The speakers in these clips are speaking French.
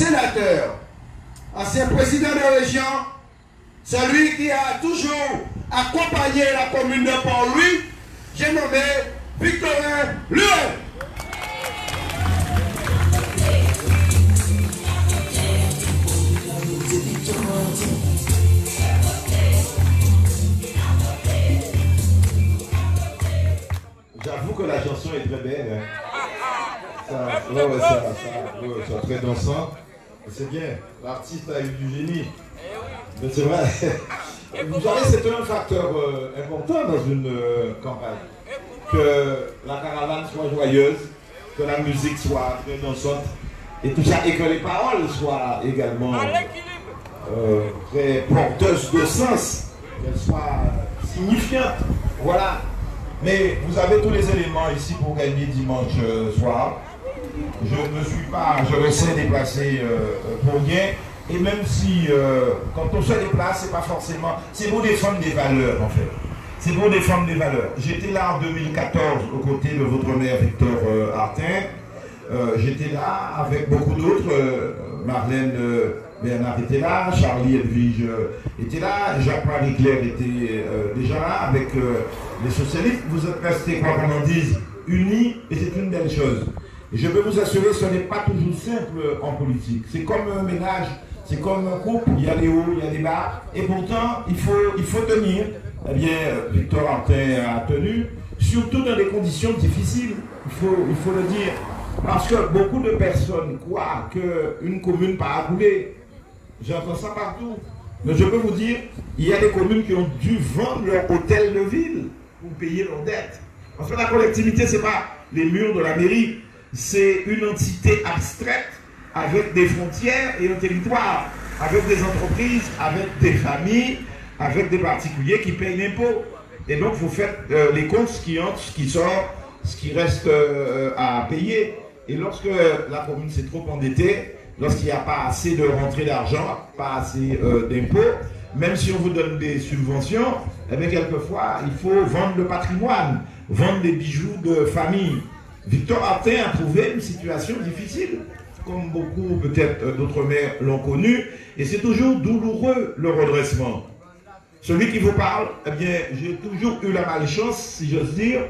sénateur, ancien président de région, celui qui a toujours accompagné la commune de Port-Louis, j'ai nommé Victorin Lueux. J'avoue que la chanson est très belle. Hein. Ça, très dansant. C'est bien. L'artiste a eu du génie. Mais c'est vrai. Vous savez, c'est un facteur important dans une campagne. Que la caravane soit joyeuse, que la musique soit très dansante, et tout ça, et que les paroles soient également très porteuses de sens, qu'elles soient signifiantes. Voilà. Mais vous avez tous les éléments ici pour gagner dimanche soir. Je me sais déplacer pour rien. Et même si, quand on se déplace, c'est pas forcément... C'est pour défendre des valeurs, en fait. C'est pour défendre des valeurs. J'étais là en 2014 aux côtés de votre maire Victor Artin. J'étais là avec beaucoup d'autres. Marlène Bernard était là, Charlie Edwige était là, Jacques-Marie Claire était déjà là avec les socialistes. Vous êtes restés, quoi qu'on en dise, unis, et c'est une belle chose. Et je peux vous assurer, ce n'est pas toujours simple en politique. C'est comme un ménage, c'est comme un couple, il y a des hauts, il y a des bas, et pourtant, il faut tenir. Eh bien, Victor Artin a tenu, surtout dans des conditions difficiles, il faut le dire. Parce que beaucoup de personnes croient qu'une commune pas coulé. J'entends ça partout. Mais je peux vous dire, il y a des communes qui ont dû vendre leur hôtel de ville pour payer leurs dettes. Parce que la collectivité, ce n'est pas les murs de la mairie, c'est une entité abstraite avec des frontières et un territoire, avec des entreprises, avec des familles, avec des particuliers qui payent l'impôt. Et donc, vous faites les comptes, ce qui entre, ce qui sort, ce qui reste à payer. Et lorsque la commune s'est trop endettée, lorsqu'il n'y a pas assez de rentrée d'argent, pas assez d'impôts, même si on vous donne des subventions, eh bien, quelquefois, il faut vendre le patrimoine, vendre des bijoux de famille. Victor Artin a trouvé une situation difficile, comme beaucoup peut-être d'autres maires l'ont connu, et c'est toujours douloureux le redressement. Celui qui vous parle, eh bien, j'ai toujours eu la malchance, si j'ose dire,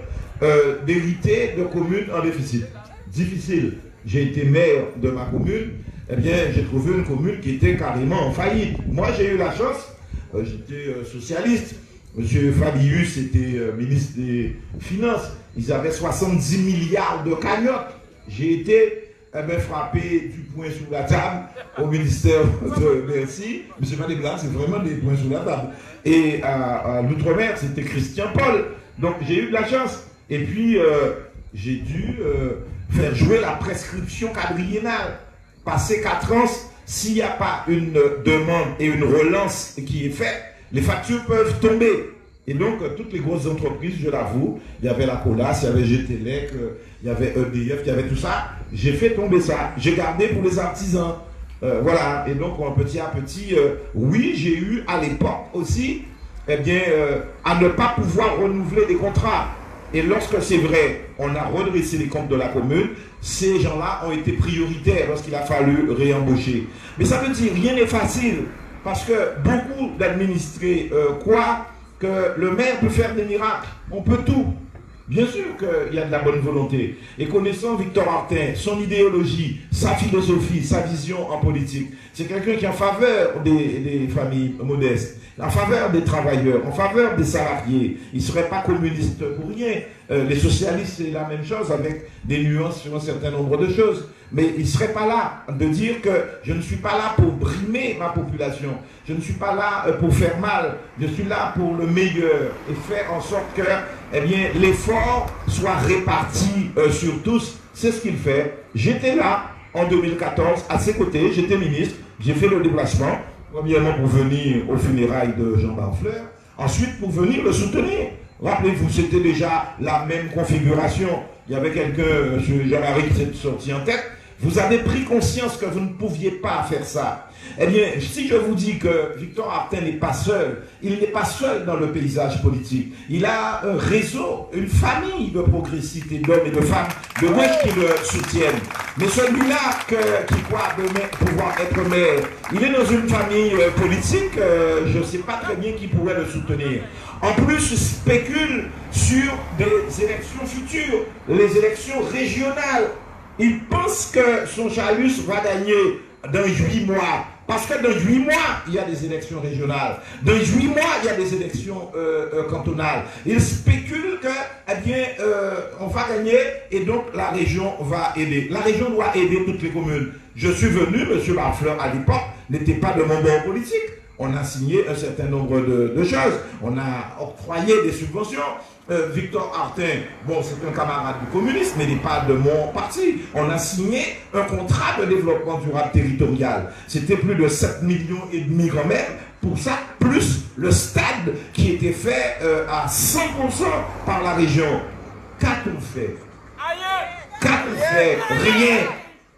d'hériter de communes en déficit. Difficile. J'ai été maire de ma commune, eh bien, j'ai trouvé une commune qui était carrément en faillite. Moi, j'ai eu la chance, j'étais socialiste, M. Fabius était ministre des Finances, ils avaient 70 milliards de cagnottes. J'ai été frappé du poing sous la table au ministère de Bercy. Mais ce n'est pas des blagues, c'est vraiment des poings sous la table. Et à l'outre-mer, c'était Christian Paul. Donc, j'ai eu de la chance. Et puis, j'ai dû faire jouer la prescription quadriennale. Passer 4 ans, s'il n'y a pas une demande et une relance qui est faite, les factures peuvent tomber. Et donc, toutes les grosses entreprises, je l'avoue, il y avait la Colas, il y avait GTLEC, il y avait EDF, il y avait tout ça. J'ai fait tomber ça. J'ai gardé pour les artisans. Voilà. Et donc, petit à petit, oui, j'ai eu à l'époque aussi, eh bien, à ne pas pouvoir renouveler des contrats. Et lorsque c'est vrai, on a redressé les comptes de la commune, ces gens-là ont été prioritaires lorsqu'il a fallu réembaucher. Mais ça veut dire rien n'est facile, parce que beaucoup d'administrés croient que le maire peut faire des miracles. On peut tout. Bien sûr qu'il y a de la bonne volonté. Et connaissant Victor Artin, son idéologie, sa philosophie, sa vision en politique, c'est quelqu'un qui est en faveur des familles modestes, en faveur des travailleurs, en faveur des salariés. Il ne serait pas communiste pour rien. Les socialistes, c'est la même chose avec des nuances sur un certain nombre de choses. Mais il ne serait pas là de dire que je ne suis pas là pour brimer ma population. Je ne suis pas là pour faire mal. Je suis là pour le meilleur et faire en sorte que l'effort soit réparti sur tous. C'est ce qu'il fait. J'étais là en 2014 à ses côtés. J'étais ministre. J'ai fait le déplacement. Premièrement pour venir aux funérailles de Jean Barfleur. Ensuite pour venir le soutenir. Rappelez-vous, c'était déjà la même configuration. Il y avait quelqu'un, M. Jean-Marie, qui s'est sorti en tête. Vous avez pris conscience que vous ne pouviez pas faire ça. Eh bien, si je vous dis que Victor Artin n'est pas seul, il n'est pas seul dans le paysage politique. Il a un réseau, une famille de progressistes, d'hommes et de femmes de gauche qui le soutiennent. Mais celui-là qui croit pouvoir être maire, il est dans une famille politique, je ne sais pas très bien qui pourrait le soutenir. En plus, il spécule sur des élections futures, les élections régionales. Il pense que son chalus va gagner dans 8 mois. Parce que dans 8 mois, il y a des élections régionales. Dans 8 mois, il y a des élections cantonales. Il spécule que, eh bien, on va gagner et donc la région va aider. La région doit aider toutes les communes. Je suis venu, M. Barfleur, à l'époque, n'était pas de mon bord politique. On a signé un certain nombre de choses. On a octroyé des subventions. Victor Artin, bon, c'est un camarade du communisme, mais il n'est pas de mon parti. On a signé un contrat de développement durable territorial. C'était plus de 7,5 millions quand même pour ça, plus le stade qui était fait à 100% par la région. Qu'a-t-on fait? Qu'a-t-on fait? Rien.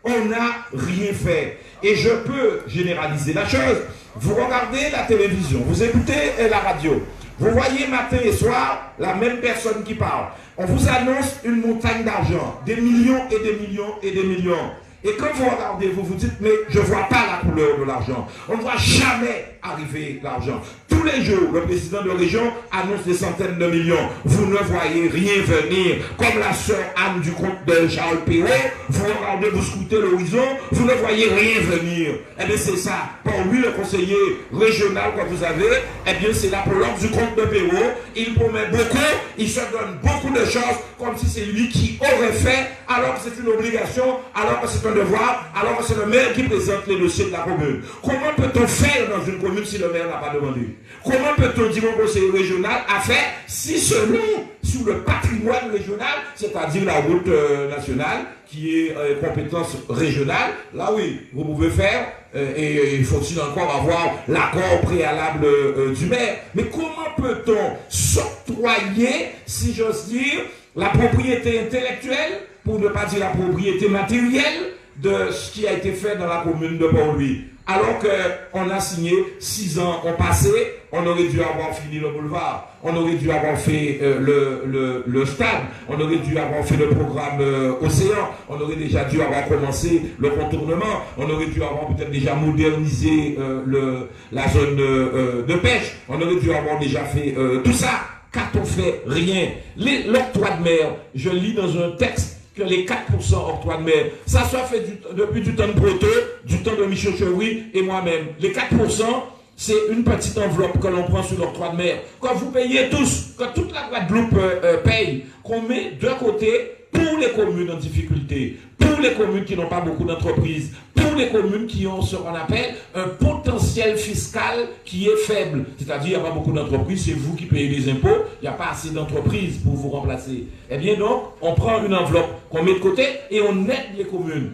On n'a rien fait. Et je peux généraliser la chose. Vous regardez la télévision, vous écoutez la radio. Vous voyez matin et soir la même personne qui parle. On vous annonce une montagne d'argent, des millions et des millions et des millions. Et quand vous regardez, vous vous dites, mais je ne vois pas la couleur de l'argent. On ne voit jamais arriver l'argent. Tous les jours, le président de région annonce des centaines de millions. Vous ne voyez rien venir. Comme la sœur Anne du comte de Charles Perrault, vous regardez, vous scrutez l'horizon, vous ne voyez rien venir. Eh bien, c'est ça. Pour lui, le conseiller régional que vous avez, eh bien, c'est l'apologue du comte de Perrault. Il promet beaucoup, il se donne beaucoup de choses, comme si c'est lui qui aurait fait, alors que c'est une obligation, alors que c'est un devoir, alors que c'est le maire qui présente les dossiers de la commune. Comment peut-on faire dans une commune si le maire n'a pas demandé? Comment peut-on dire au conseiller régional à faire si seulement sous le patrimoine régional, c'est-à-dire la route nationale, qui est compétence régionale, là oui, vous pouvez faire, et il faut-il encore avoir l'accord préalable du maire. Mais comment peut-on s'octroyer, si j'ose dire, la propriété intellectuelle, pour ne pas dire la propriété matérielle, de ce qui a été fait dans la commune de Port-Louis? Alors qu'on a signé, 6 ans ont passé, on aurait dû avoir fini le boulevard, on aurait dû avoir fait le stade, on aurait dû avoir fait le programme Océan, on aurait déjà dû avoir commencé le contournement, on aurait dû avoir peut-être déjà modernisé la zone de pêche, on aurait dû avoir déjà fait tout ça. Qu'a-t-on fait? Rien. L'octroi de mer, je lis dans un texte que les 4% octroi de mer, ça soit fait depuis du temps de Proto, du temps de Michel Chevry et moi-même. Les 4%, c'est une petite enveloppe que l'on prend sur l'octroi de mer. Quand vous payez tous, quand toute la Guadeloupe paye, qu'on met de côté pour les communes en difficulté, pour les communes qui n'ont pas beaucoup d'entreprises, pour les communes qui ont ce qu'on appelle un potentiel fiscal qui est faible. C'est-à-dire, il n'y a pas beaucoup d'entreprises, c'est vous qui payez les impôts, il n'y a pas assez d'entreprises pour vous remplacer. Eh bien donc, on prend une enveloppe qu'on met de côté et on aide les communes.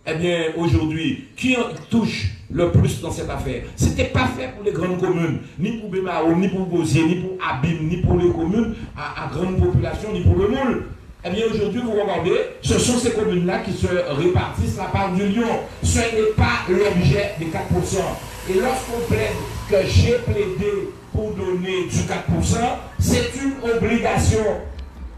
Eh bien, aujourd'hui, qui touche le plus dans cette affaire? C'était pas fait pour les grandes communes, ni pour Bémao, ni pour Gosier, ni pour Abim, ni pour les communes à grande population, ni pour le Moule. Eh bien, aujourd'hui, vous regardez, ce sont ces communes-là qui se répartissent la part du lion. Ce n'est pas l'objet des 4%. Et lorsqu'on plaide que j'ai plaidé pour donner du 4%, c'est une obligation.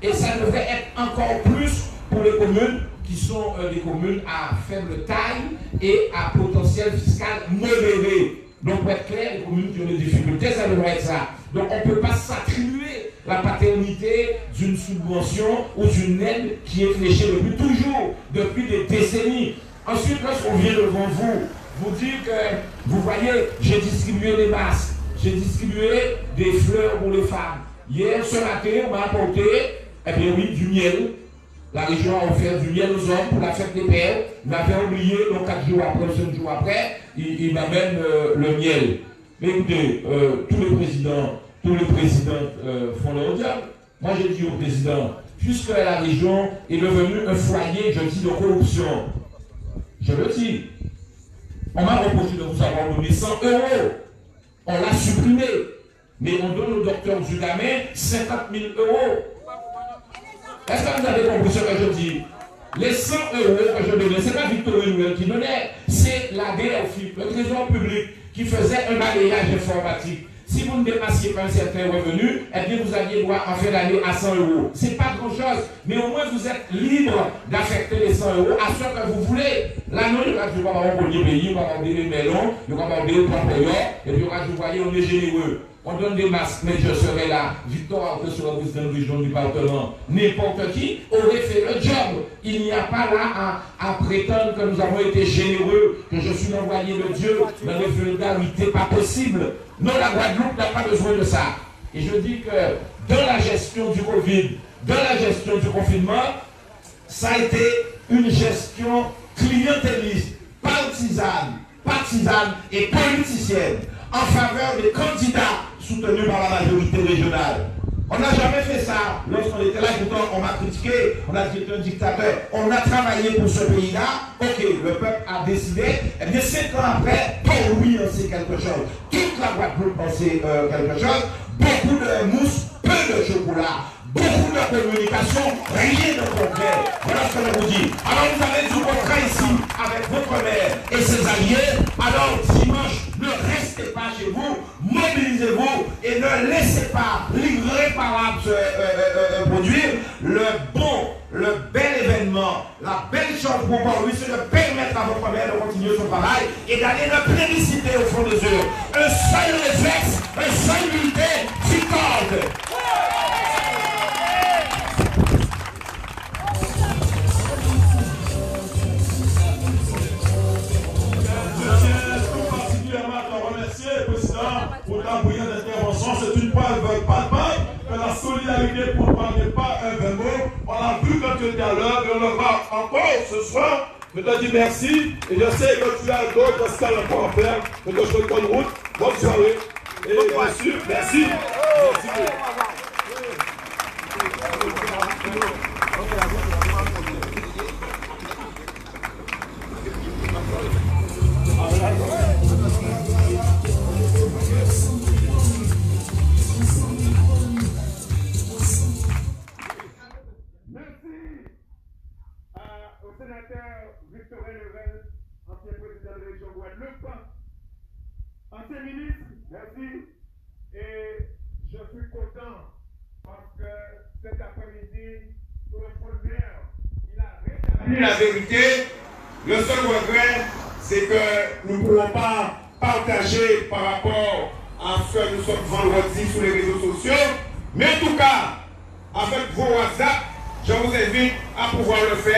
Et ça devrait être encore plus pour les communes qui sont des communes à faible taille et à potentiel fiscal modéré. Donc, pour être clair, les communes qui ont des difficultés, ça devrait être ça. Donc, on ne peut pas s'attribuer la paternité d'une subvention ou d'une aide qui est fléchée depuis toujours, depuis des décennies. Ensuite, lorsqu'on vient devant vous, vous dire que, vous voyez, j'ai distribué des masques, j'ai distribué des fleurs pour les femmes. Hier, ce matin, on m'a apporté, eh bien oui, du miel. La région a offert du miel aux hommes pour la fête des pères. Il m'avait oublié, donc 4 jours après, 5 jours après, il m'amène le miel. Mais écoutez, tous les présidents font leur job. Moi, j'ai dit au président, puisque la région est devenue un foyer, je dis, de corruption, je le dis, on m'a reproché de vous avoir donné 100 €. On l'a supprimé. Mais on donne au docteur Zugamin 50 000 €. Est-ce que vous avez compris ce que je dis? les 100 € que je donnais, ce n'est pas Victor Emmanuel qui donnait, c'est la DRFIP, le Trésor public, qui faisait un balayage informatique. Si vous ne dépassiez pas un certain revenu, eh bien vous aviez droit en fin d'année à 100 €. Ce n'est pas grand-chose, mais au moins vous êtes libre d'affecter les 100 € à ce que vous voulez. Là, nous, il y a toujours un premier pays, on va demander des melons, on va demander des pampayons, et puis vous voyez, on est généreux. On donne des masques, mais je serai là. Victor, que sur le président de région du département, n'importe qui aurait fait le job. Il n'y a pas là à prétendre que nous avons été généreux, que je suis l'envoyé de Dieu dans les vulgarités, pas possible. Non, la Guadeloupe n'a pas besoin de ça. Et je dis que dans la gestion du Covid, dans la gestion du confinement, ça a été une gestion clientéliste, partisane et politicienne en faveur des candidats soutenus par la majorité régionale. On n'a jamais fait ça. Lorsqu'on était là, on m'a critiqué, on a dit que un dictateur. On a travaillé pour ce pays-là. Ok, le peuple a décidé. Et bien 5 ans après, Paul Louis en sait quelque chose. Toute la Guadeloupe en sait quelque chose. Beaucoup de mousse, peu de chocolat. Beaucoup de communication, rien de concret. Voilà ce que je vous dis. Alors vous avez du contrat ici avec votre maire et ses alliés. Alors dimanche, ne restez pas chez vous, mobilisez-vous et ne laissez pas l'irréparable se produire. Le bel événement, la belle chose pour vous, c'est de permettre à votre maire de continuer son travail et d'aller le plébisciter au fond des yeux. Un seul réflexe, un seul unité, Victor. Pour ta brillante intervention, c'est une preuve palpable que la solidarité pour ne parler pas un vain mot. On l'a vu quand tu étais à l'heure et on le voit encore ce soir. Je te dis merci et je sais que tu as d'autres salles encore à faire. Je te souhaite bonne route, bonne soirée. Et bien sûr, merci. Sénateur Victor Emmanuel, ancien président de la région Guadeloupe, ancien ministre, merci. Et je suis content parce que cet après-midi, pour le maire, il a rétabli la vérité. Le seul regret, c'est que nous ne pourrons pas partager par rapport à ce que nous sommes vendredi sur les réseaux sociaux. Mais en tout cas, avec vos WhatsApp, je vous invite à pouvoir le faire.